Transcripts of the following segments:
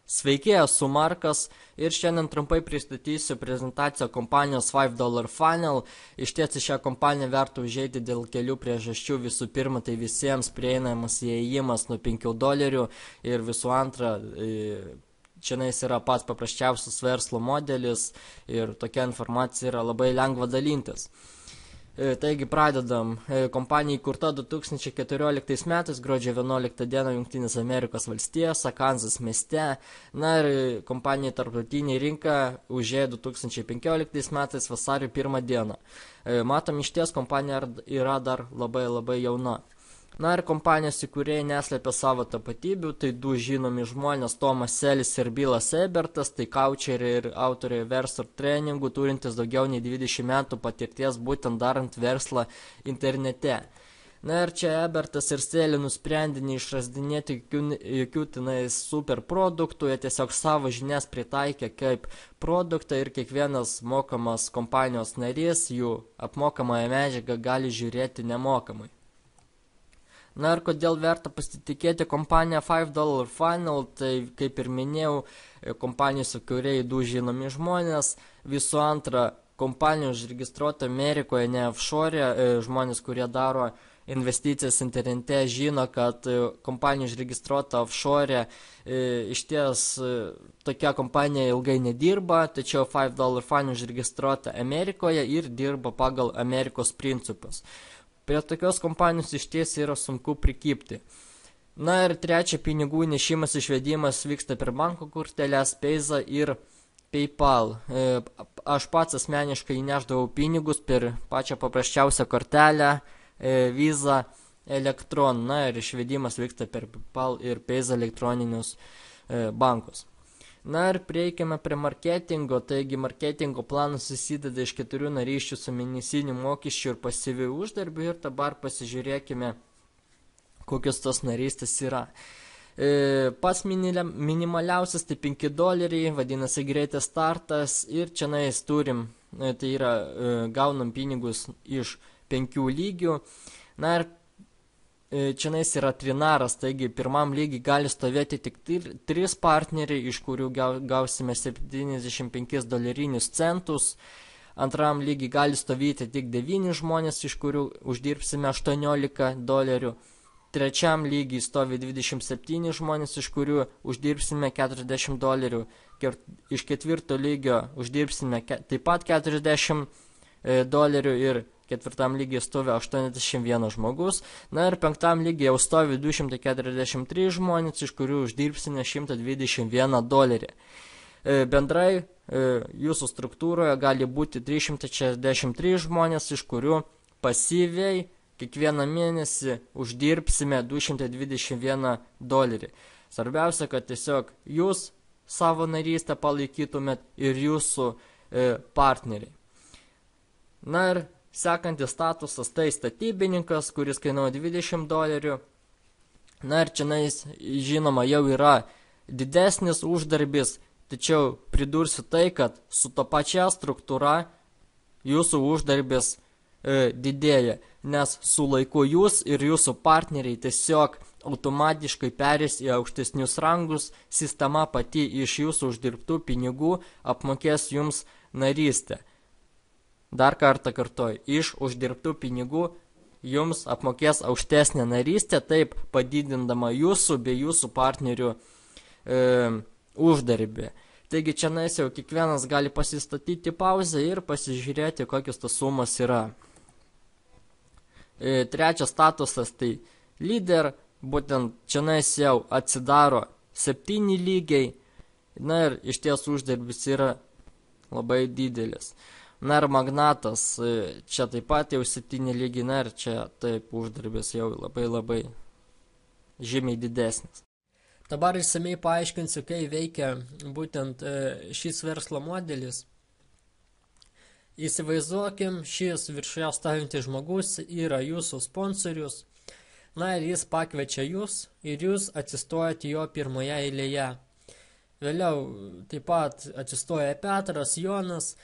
Sveiki, esu Markas ir šiandien trumpai pristatysiu prezentaciją kompanijos $5 Funnel. Iš ties į šią kompaniją verta užeiti dėl kelių priežasčių. Visų pirma, tai visiems prieinamas įėjimas nuo $5 ir visų antra, čianais yra pats paprasčiausias verslo modelis ir tokia informacija yra labai lengva dalintis. Taigi pradedam. Kompanija įkurta 2014 metais, gruodžio 11 dieną Jungtinės Amerikos valstijose, Kansas mieste. Na ir kompanija tarptautinė rinka užėjo 2015 metais vasario 1 dieną. Matom, iš ties kompanija yra dar labai jauna. Na ir kompanijos įkūrėjai neslėpia savo tapatybių, tai du žinomi žmonės, Tomas Selis ir Bilas Ebertas, tai kaučeriai ir autoriai verslo treningų, turintis daugiau nei 20 metų patirties būtent darant verslą internete. Na ir čia Ebertas ir Seli nusprendė neišrasdinėti jokių tenais super produktų, jie tiesiog savo žinias pritaikė kaip produktą ir kiekvienas mokamas kompanijos narys jų apmokamąją medžiagą gali žiūrėti nemokamai. Na ir kodėl verta pasitikėti kompaniją $5 Funnel, tai kaip ir minėjau, kompanijos įkūrėjai du žinomi žmonės. Visų antra, kompanija užregistruota Amerikoje, ne offshore. Žmonės, kurie daro investicijas internete, žino, kad kompanija užregistruota offshore. Iš ties tokia kompanija ilgai nedirba, tačiau $5 Funnel užregistruota Amerikoje ir dirba pagal Amerikos principus. Prie tokios kompanijos iš ties yra sunku prikibti. Na ir trečia, pinigų nešimas išvedimas vyksta per banko korteles, Payza ir PayPal. Aš pats asmeniškai įneždavau pinigus per pačią paprasčiausią kortelę, Visa, Elektron. Na ir išvedimas vyksta per PayPal ir Payza elektroninius bankus. Na ir prieikime prie marketingo, taigi marketingo planas susideda iš 4 narysčių su mėnesiniu mokesčiu ir pasyviu uždarbiu ir dabar pasižiūrėkime, kokios tos narystės yra. Pats minimaliausias tai $5, vadinasi greitas startas ir čianais turim, tai yra gaunam pinigus iš 5 lygių. Na ir čianais yra trinaras, taigi pirmam lygiai gali stovėti tik 3 partneriai, iš kurių gausime 75 dolerinius centus. Antram lygiai gali stovėti tik 9 žmonės, iš kurių uždirbsime $18. Trečiam lygiai stovi 27 žmonės, iš kurių uždirbsime $40. Iš ketvirto lygio uždirbsime taip pat $40 ir ketvirtam lygiai stovi 81 žmogus, na ir penktam lygiai jau stovi 243 žmonės, iš kurių uždirbsime $121. Bendrai jūsų struktūroje gali būti 363 žmonės, iš kurių pasyviai kiekvieną mėnesį uždirbsime $221. Svarbiausia, kad tiesiog jūs savo narystę palaikytumėt ir jūsų partneriai. Na ir sekantis statusas tai statybininkas, kuris kainuoja $20. Na ir čianais, žinoma, jau yra didesnis uždarbis, tačiau pridursiu tai, kad su to pačia struktūra jūsų uždarbis didėja, nes su laiku jūs ir jūsų partneriai tiesiog automatiškai perės į aukštesnius rangus, sistema pati iš jūsų uždirbtų pinigų apmokės jums narystę. Dar kartą kartoju, iš uždirbtų pinigų jums apmokės aukštesnę narystę, taip padidindama jūsų bei jūsų partnerių uždarbį. Taigi čianais jau kiekvienas gali pasistatyti pauzę ir pasižiūrėti, kokios tos sumos yra. Trečias statusas tai lyder, būtent čianais jau atsidaro 7 lygiai, na ir iš ties uždarbis yra labai didelis. Na ir magnatas, čia taip pat jau 7 lygiai, na ir čia taip uždarbis jau labai žymiai didesnis. Dabar išsamei paaiškinsiu, kai veikia būtent šis verslo modelis. Įsivaizduokim, šis viršuje stovintis žmogus yra jūsų sponsorius, na ir jis pakviečia jūs ir jūs atsistojate jo pirmoje eilėje. Vėliau taip pat atsistoja Petras, Jonas.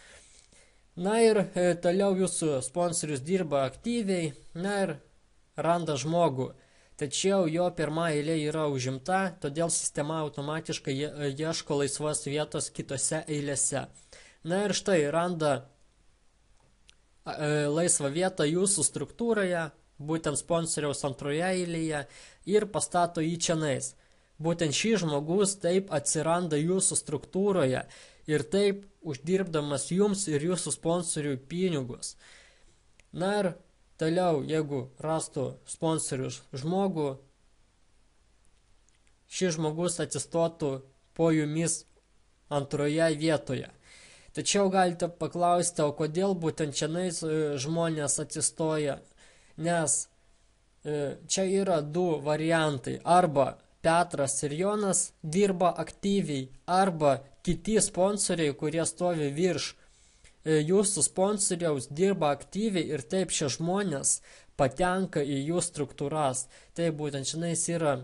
Na ir toliau jūsų sponsorius dirba aktyviai, na ir randa žmogų. tačiau jo pirma eilė yra užimta, todėl sistema automatiškai ieško laisvos vietos kitose eilėse. Na ir štai randa laisvą vietą jūsų struktūroje, būtent sponsoriaus antroje eilėje ir pastato jį čianais. Būtent šis žmogus taip atsiranda jūsų struktūroje ir taip uždirbdamas jums ir jūsų sponsorių pinigus. Na ir toliau, jeigu rastų sponsorių žmogų, šis žmogus atsistotų po jumis antroje vietoje. Tačiau galite paklausti, o kodėl būtent čianais žmonės atsistoja? Nes čia yra du variantai. Arba Petras ir Jonas dirba aktyviai, arba kiti sponsoriai, kurie stovi virš jūsų sponsoriaus, dirba aktyviai ir taip šie žmonės patenka į jų struktūras. Tai būtent čianais yra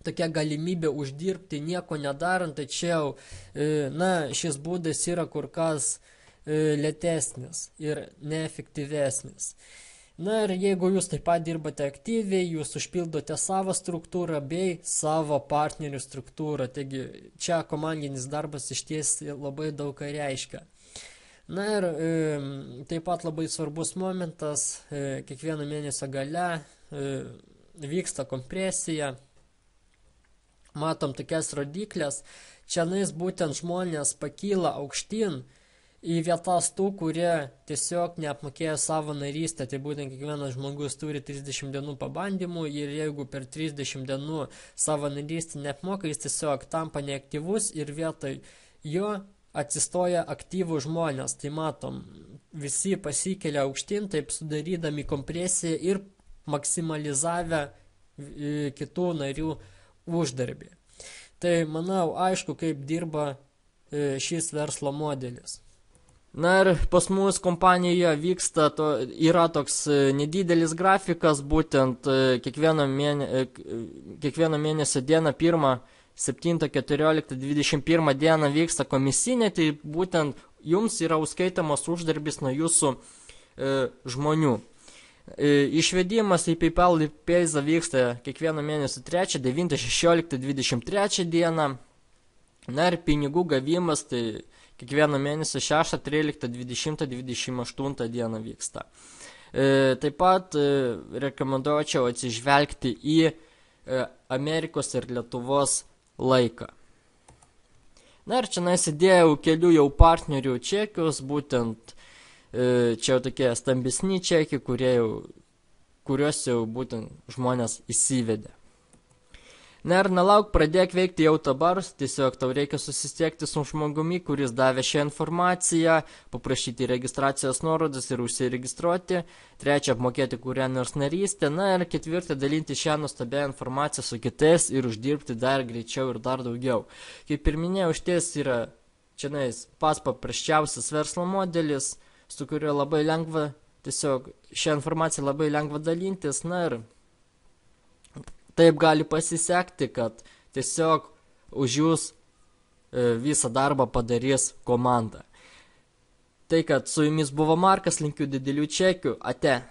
tokia galimybė uždirbti nieko nedarant, tačiau šis būdas yra kur kas lėtesnis ir neefektyvesnis. Na ir jeigu jūs taip pat dirbate aktyviai, jūs užpildote savo struktūrą bei savo partnerių struktūrą. Taigi čia komandinis darbas išties labai daug ką reiškia. Na ir taip pat labai svarbus momentas, kiekvieno mėnesio gale vyksta kompresija. Matom tokias rodiklės, čianais būtent žmonės pakyla aukštyn į vietas tų, kurie tiesiog neapmokėjo savo narystę. Tai būtent kiekvienas žmogus turi 30 dienų pabandymų ir jeigu per 30 dienų savo narystę neapmoka, jis tiesiog tampa neaktyvus ir vietoj jo atsistoja aktyvų žmonės. Tai matom, visi pasikelia aukštyn, taip sudarydami kompresiją ir maksimalizavę kitų narių uždarbį. Tai manau, aišku, kaip dirba šis verslo modelis. Na ir pas mus kompanijoje yra toks nedidelis grafikas, būtent kiekvieno mėnesio dieną 1, 7, 14, 21 dieną vyksta komisinė, tai būtent jums yra užskaitamas uždarbis nuo jūsų žmonių. Išvedimas į PayPal ir Payza vyksta kiekvieno mėnesio 3, 9, 16, 23 dieną. Na ir pinigų gavimas tai kiekvieno mėnesio 6, 13, 20, 28 dieną vyksta. Taip pat rekomenduočiau atsižvelgti į Amerikos ir Lietuvos laiką. Na ir čia įdėjau kelių jau partnerių čekius, būtent čia jau tokie stambesni čekiai, kuriuos jau būtent žmonės įsivedė. Na ir nelauk, pradėk veikti jau dabar, tiesiog tau reikia susisiekti su žmogumi, kuris davė šią informaciją, paprašyti registracijos nuorodas ir užsiregistruoti, 3, apmokėti kurią nors narystę, na ir 4, dalinti šią nuostabią informaciją su kitais ir uždirbti dar greičiau ir dar daugiau. Kaip ir minėjau, išties yra čianais pats paprasčiausias verslo modelis, su kuriuo labai lengva, tiesiog šią informaciją labai lengva dalintis, na ir taip gali pasisekti, kad tiesiog už jūs visą darbą padarys komanda. Tai, kad su jumis buvo Markas, linkiu didelių čekių, ate.